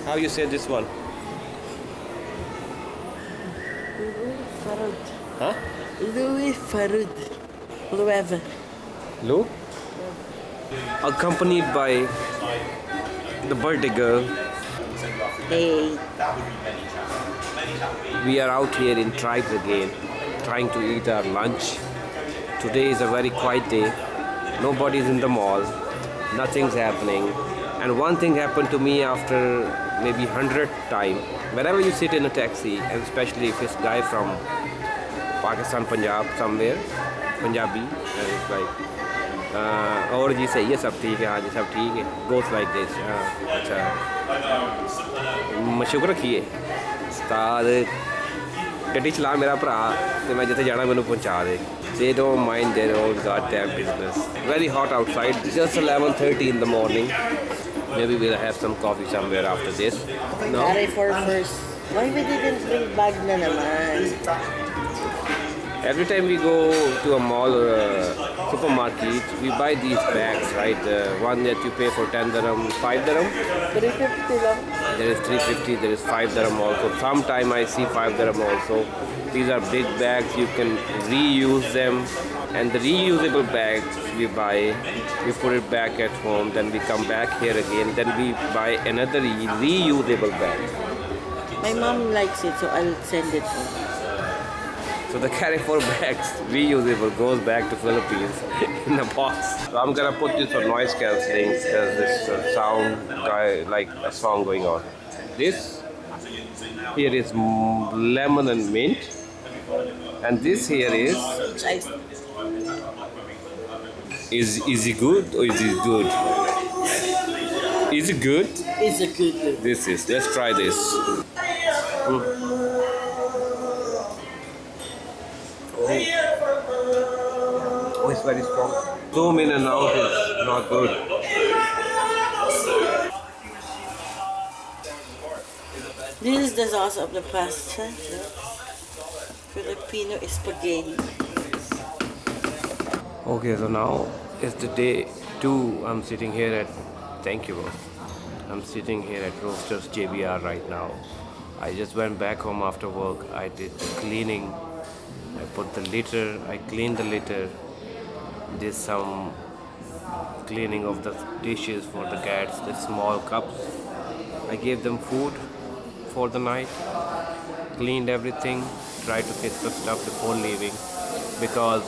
How you say this one? Farud. Huh? Louis Farud. Whoever. Lou? Accompanied by the birthday girl. Hey. We are out here in tribes again, trying to eat our lunch. Today is a very quiet day. Nobody's in the mall. Nothing's happening. And one thing happened to me after maybe 100 time. Whenever you sit in a taxi, and especially if it's guy from Pakistan, Punjab, somewhere, Punjabi, and it's like, और जी सही है सब ठीक है हाँ जी सब ठीक है goes like this अच्छा शुक्र रखिए उस्ताद गड्डी चला मेरा भरा तो मैं जिथे जाना मैनू पहुँचा दे they don't mind their own goddamn business very hot outside just 11:30 in the morning maybe we'll have some coffee somewhere after this no Carry for first. Why we didn't bring bag na naman? every time we go to a mall or a supermarket we buy these bags right the one that you pay for 10 dirham 5 dirham 350 lang. there is 350 there is 5 dirham also sometime I see 5 dirham also these are big bags you can reuse them and the reusable bags we buy we put it back at home then we come back here again then we buy another reusable bag My mom likes it, so I'll send it for her. so the carry 4 bags reusable goes back to Philippines in a box so I'm gonna put this for noise cancelling because this sound like a song going on this here is lemon and mint and this here Nice. is it good or is it good is it good It's a good one. this is let's try this oh it's very strong zoom in and out is not good This is the sauce of the pasta. Filipino spaghetti. okay so now it's the day 2 I'm sitting here at thank you bro I'm sitting here at Roasters JBR right now I just went back home after work I did the cleaning I put the litter I cleaned the litter did some cleaning of the dishes for the cats the small cups I gave them food for the night cleaned everything tried to fix the stuff before leaving because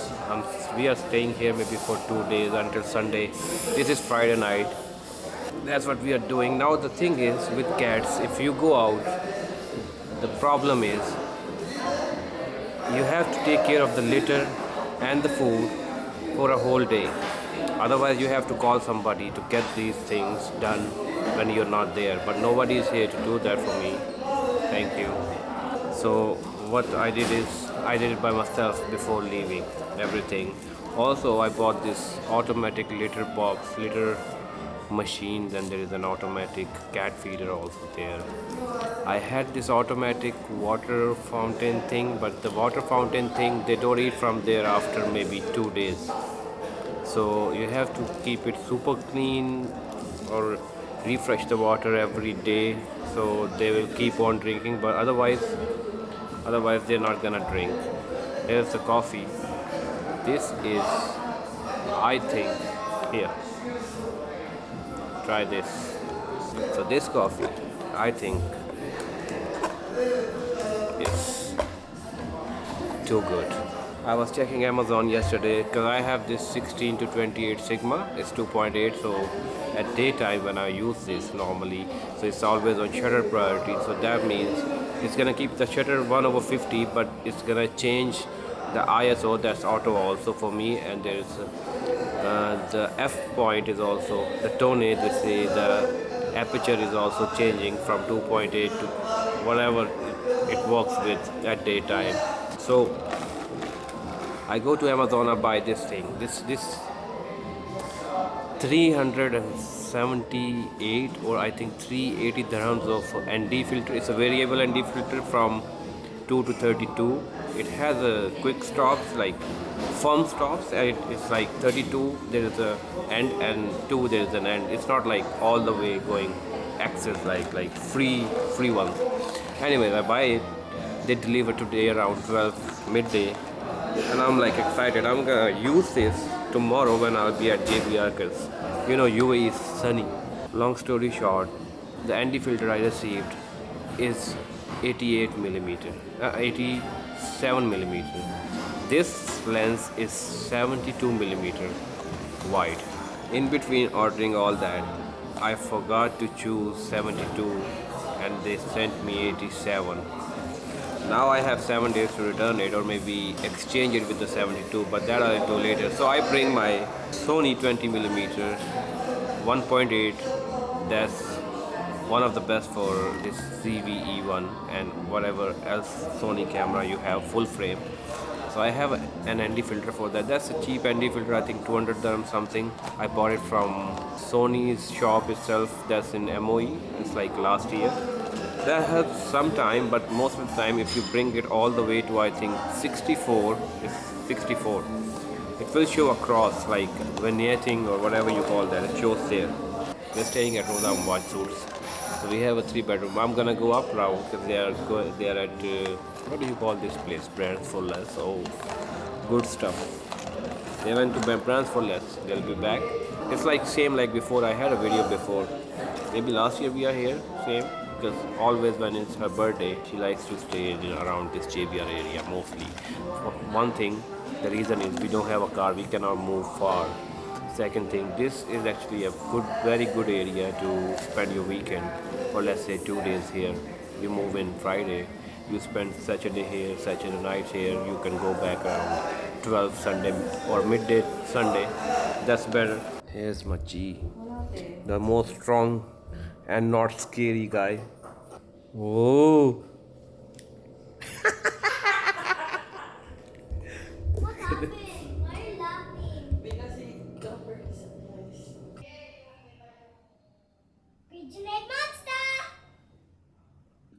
we are staying here maybe for 2 days until Sunday this is Friday night that's what we are doing now the thing is with cats if you go out the problem is you have to take care of the litter and the food for a whole day otherwise you have to call somebody to get these things done when you're not there but nobody is here to do that for me thank you so what I did is I did it by myself before leaving everything also I bought this automatic litter box litter machine then there is an automatic cat feeder also there I had this automatic water fountain thing but the water fountain thing they don't eat from there after maybe 2 days so you have to keep it super clean or refresh the water every day so they will keep on drinking but otherwise they're not gonna drink here's the coffee this is I think here try this so this coffee I think is too good I was checking Amazon yesterday because I have this 16 to 28 Sigma it's 2.8 so at daytime when I use this normally so it's always on shutter priority so that means it's gonna keep the shutter 1/50 but it's gonna change the ISO that's auto also for me and there's the f point is also the tonnage they say the aperture is also changing from 2.8 to whatever it works with at daytime so I go to Amazon I buy this thing this 378 or I think 380 dirhams of ND filter it's a variable ND filter from 2 to 32 it has a quick stops like firm stops and it's like 32 there is a end and 2 there is an end it's not like all the way going access, like free ones. Anyways, I buy it. They deliver today around 12 midday, and I'm like excited. I'm gonna use this tomorrow when I'll be at JBR, because you know UAE is sunny. Long story short, the ND filter I received is 88 millimeter, 87 millimeter. This lens is 72 millimeter wide. In between ordering all that, I forgot to choose 72 and they sent me 87. Now I have 7 days to return it or maybe exchange it with the 72, but that I'll do later. So I bring my Sony 20 millimeter 1.8. That's one of the best for this CVE1 and whatever else Sony camera you have, full frame. So I have an ND filter for that. That's a cheap ND filter, I think 200 dirham something. I bought it from Sony's shop itself. That's in MOE. It's like last year. That helps some time, but most of the time if you bring it all the way to I think 64, it's 64. It will show across like vignetting or whatever you call that. It shows there. We're staying at Roda Watch Suits. So we have a 3-bedroom. I'm gonna go up now because they are at what do you call this place? Brands for Less. Oh, good stuff. They went to Brands for Less. They'll be back. It's like same like before. I had a video before. Maybe last year we are here. Same, because always when it's her birthday, she likes to stay around this JBR area mostly. One thing, the reason is we don't have a car. We cannot move far. Second thing, this is actually a very good area to spend your weekend, or let's say 2 days here. You move in Friday, you spend Saturday here, Saturday night here. You can go back around 12 Sunday or midday Sunday. That's better. Here's my G, the most strong and not scary guy. Oh. What happened? Why are you laughing? Because he got very surprised. Originate monster!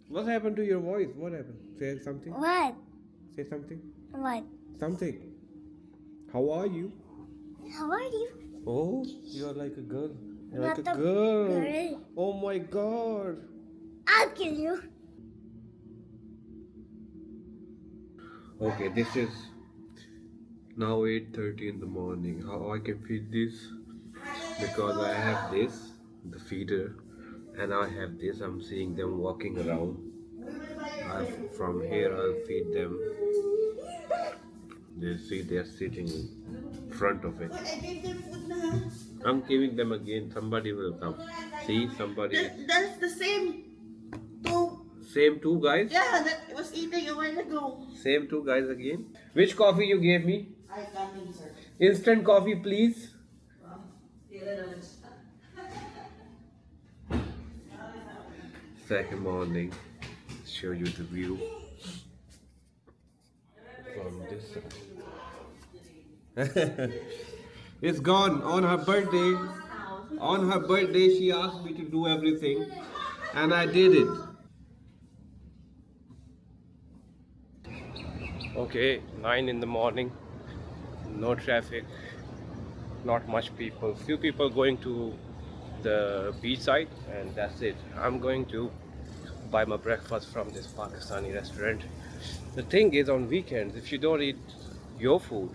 What happened to your voice? What happened? Say something. What? Say something. What? Something. How are you? How are you? Oh, you are like a girl. You're Not like a a girl. girl. Oh my god. I'll kill you. Okay, this is now 8:30 in the morning. How I can feed this? Because I have this, the feeder, and I have this. I'm seeing them walking around. From here, I'll feed them. They see they're sitting in front of it. I gave them food now. I'm giving them again. Somebody will come. See, somebody. That's the same two. Same two guys. Yeah, that was eating a while ago. Same two guys again. Which coffee you gave me? I come in, sir. Instant coffee, please. Second morning. Show you the view from this side. It's gone on her birthday. On her birthday, she asked me to do everything, and I did it. Okay, 9 in the morning. No traffic. Not much people. Few people going to the beach side, and that's it. I'm going to buy my breakfast from this Pakistani restaurant. The thing is, on weekends, if you don't eat your food,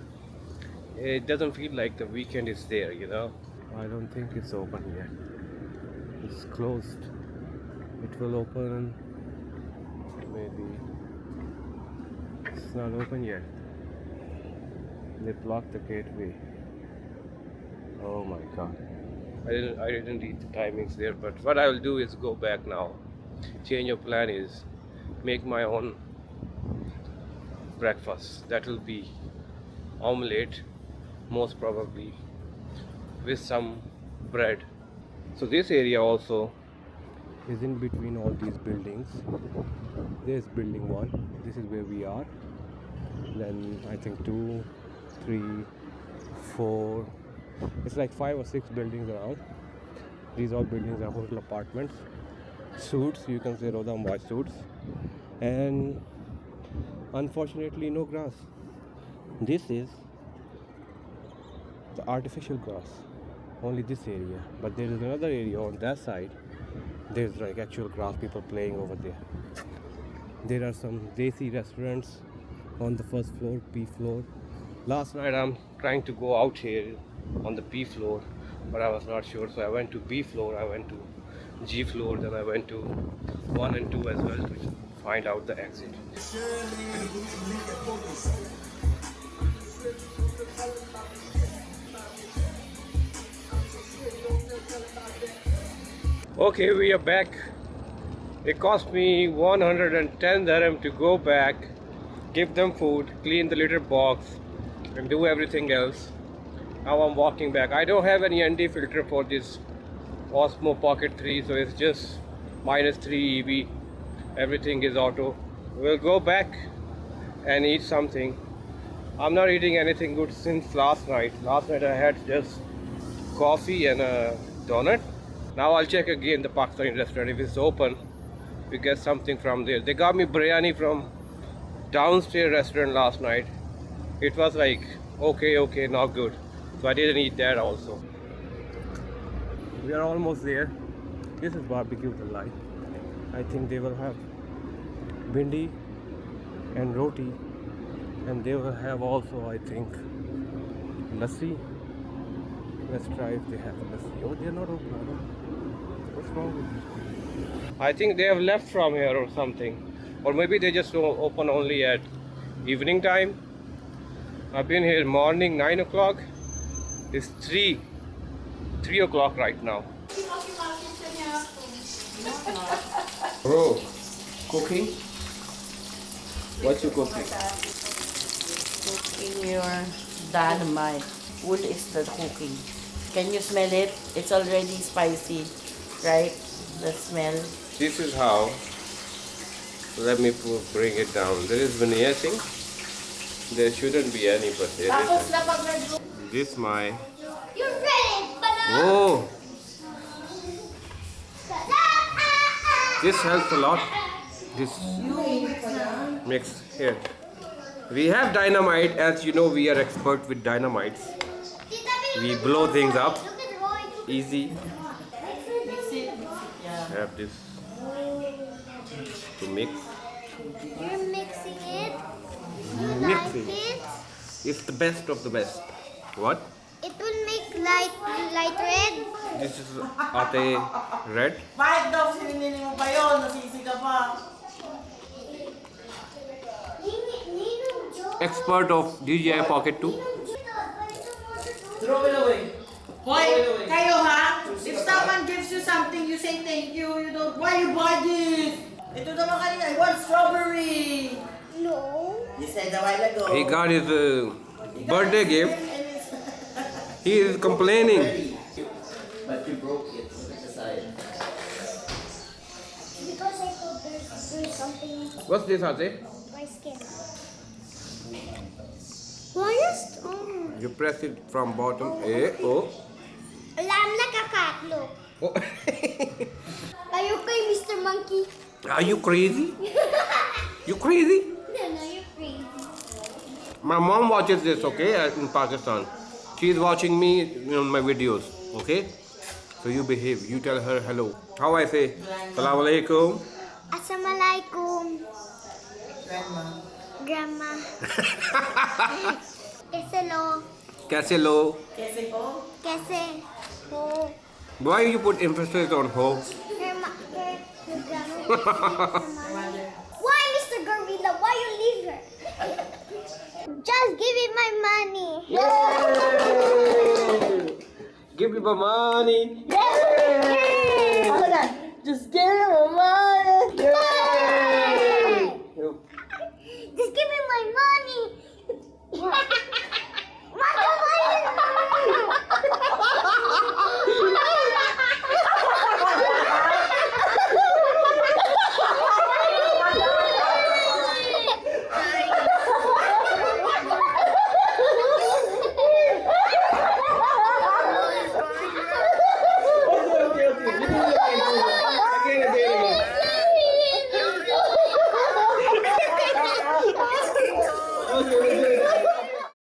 it doesn't feel like the weekend is there, you know. I don't think it's open yet. It's closed. It will open maybe. It's not open yet. They blocked the gateway. Oh my god. I didn't read the timings there, but what I will do is go back now. Change of plan is make my own breakfast. That will be omelette, most probably, with some bread. So this area also is in between all these buildings. There's building 1. This is where we are. Then I think 2, 3, 4. It's like 5 or 6 buildings around. These all buildings are hotel apartments. Suits, you can say Roda Watch Suits. And unfortunately no grass. This is the artificial grass. Only this area. But there is another area on that side There's like actual grass people playing over there. There are some desi restaurants on the first floor, P floor. Last night I'm trying to go out here on the P floor, but I was not sure, so I went to B floor, I went to G floor, then I went to 1 and 2 as well to find out the exit. Okay, we are back. It cost me 110 dirham to go back, give them food, clean the litter box, and do everything else. Now I'm walking back. I don't have any ND filter for this Osmo Pocket 3, so it's just -3 EB. Everything is auto. We'll go back and eat something. I'm not eating anything good since last night. Last night I had just coffee and a donut. Now I'll check again the Pakistani restaurant if it's open. We get something from there. They got me biryani from downstairs restaurant last night. It was like okay, not good. So I didn't eat that also. We are almost there. This is barbecue Kalai. I think they will have bindi and roti, and they will have also, I think, lassi. Let's try if they have lassi. Oh, they're not open. What's wrong with this? I think they have left from here or something, or maybe they just open only at evening time. I've been here morning 9 o'clock. It's 3 o'clock right now. Bro, cooking? What you cooking? Cooking your dynamite. Wood is the cooking. Can you smell it? It's already spicy, right? The smell. This is how. Let me bring it down. There is veneer thing. There shouldn't be any, but there is. This my. You're ready, banana. Oh, this helps a lot. This mix here. We have dynamite. As you know, we are expert with dynamites. We blow things up easy. Mix it, yeah. Have this to mix. You're mixing it. You Mixing. like it. It's the best of the best. What? It will make light red. This is ate red. Bakit daw sinilili mo pa yun? Nasisi ka pa. Expert of DJI Pocket 2. Throw it away. Hoy, kayo ha? If someone gives you something, you say thank you. You don't, why you buy this? Ito naman kanina, I want strawberry. No. You said a while ago. He got his birthday gift. He is complaining. But you broke it. Put it aside. Because I thought there's something in What's this, Ate? my skin. Why is You press it from bottom. Oh. Alam nakakatlo. Oh. Tayo kay Mr. Monkey. Are you crazy? You crazy? No, you're crazy. My mom watches this, okay, in Pakistan. She is watching me on my videos, okay? So you behave. You tell her hello. How I say? Assalamu alaikum. Assalamualaikum, Grandma. Grandma. Hello. Kaise lo? Kese ko? Kaise ho? Why you put emphasis on ho? Grandma. Why, Mr. Gorilla? Why you leave her? Just give me my money. Give me my money. Yay! Hold on. Just give me my money. Just give me my money.